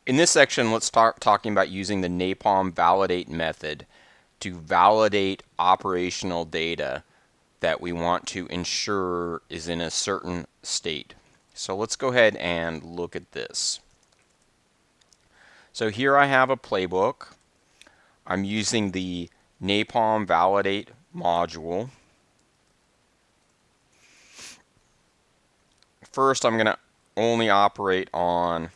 In this section, let's start talking about using the NAPALM Validate method to validate operational data that we want to ensure is in a certain state. So let's go ahead and look at this. So here I have a playbook. I'm using the NAPALM Validate module. First, I'm going to only operate on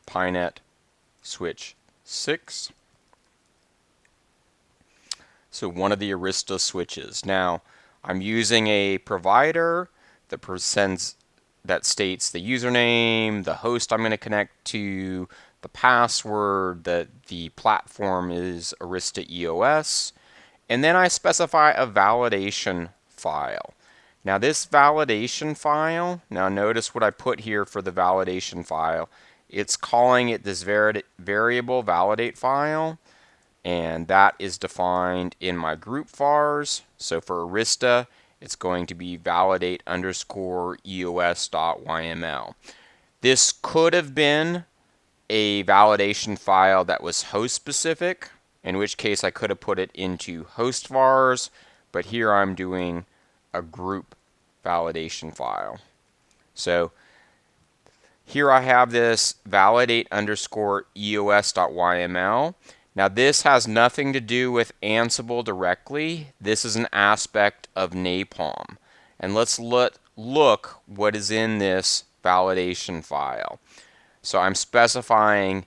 Pinet switch 6. So one of the Arista switches. Now, I'm using a provider that that states the username, the host I'm going to connect to, the password, that the platform is Arista EOS, and then I specify a validation file. Now this validation file, now notice what I put here for the validation file. It's calling it this variable validate file, and that is defined in my group vars. So for Arista, it's going to be validate underscore EOS.yml. This could have been a validation file that was host specific, in which case I could have put it into host vars, but here I'm doing a group validation file. So here I have this validate underscore EOS.yml. Now this has nothing to do with Ansible directly. This is an aspect of NAPALM. And let's look what is in this validation file. So I'm specifying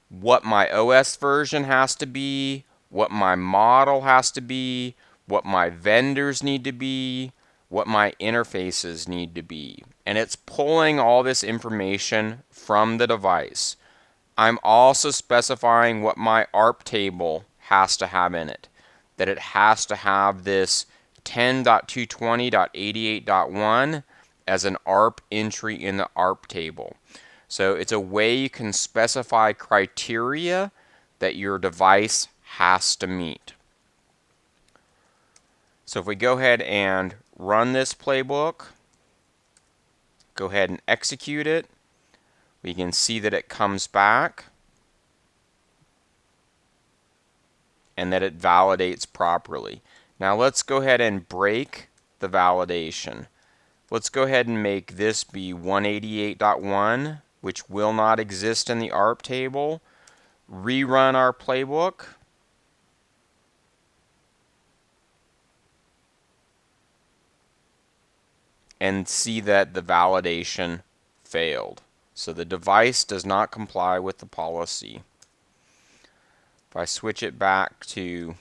what my OS version has to be, what my model has to be, what my vendors need to be, what my interfaces need to be. And it's pulling all this information from the device. I'm also specifying what my ARP table has to have in it. That it has to have this 10.220.88.1 as an ARP entry in the ARP table. So it's a way you can specify criteria that your device has to meet. So if we go ahead and run this playbook, go ahead and execute it, we can see that it comes back and that it validates properly. Now let's go ahead and break the validation. Let's go ahead and make this be 188.1, which will not exist in the ARP table. Rerun our playbook. And see that the validation failed. So the device does not comply with the policy. If I switch it back to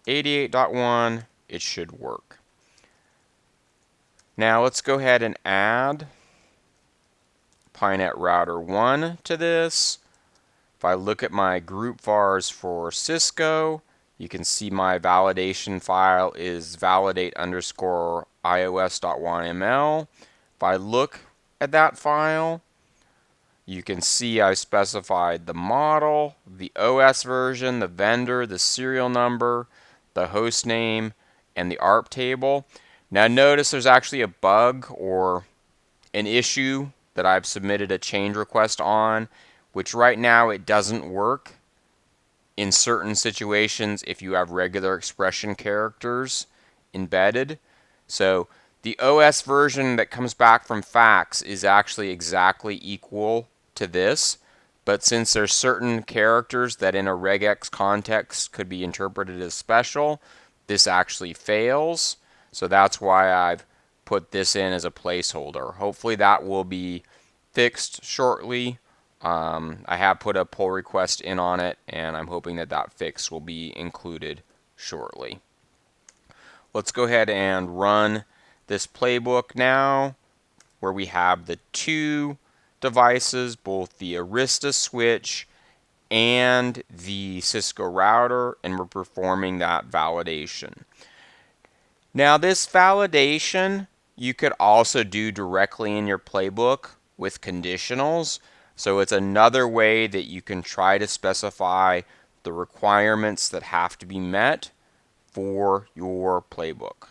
88.1, it should work. Now let's go ahead and add Pinet router 1 to this. If I look at my group vars for Cisco, you can see my validation file is validate underscore ios.yml. If I look at that file, you can see I specified the model, the OS version, the vendor, the serial number, the host name, and the ARP table. Now notice there's actually a bug or an issue that I've submitted a change request on, which right now it doesn't work in certain situations if you have regular expression characters embedded. So the OS version that comes back from fax is actually exactly equal to this, but since there's certain characters that in a regex context could be interpreted as special, this actually fails. So that's why I've put this in as a placeholder. Hopefully that will be fixed shortly. I have put a pull request in on it, and I'm hoping that that fix will be included shortly. Let's go ahead and run this playbook now, where we have the two devices, both the Arista switch and the Cisco router, and we're performing that validation. Now this validation you could also do directly in your playbook with conditionals. So it's another way that you can try to specify the requirements that have to be met for your playbook.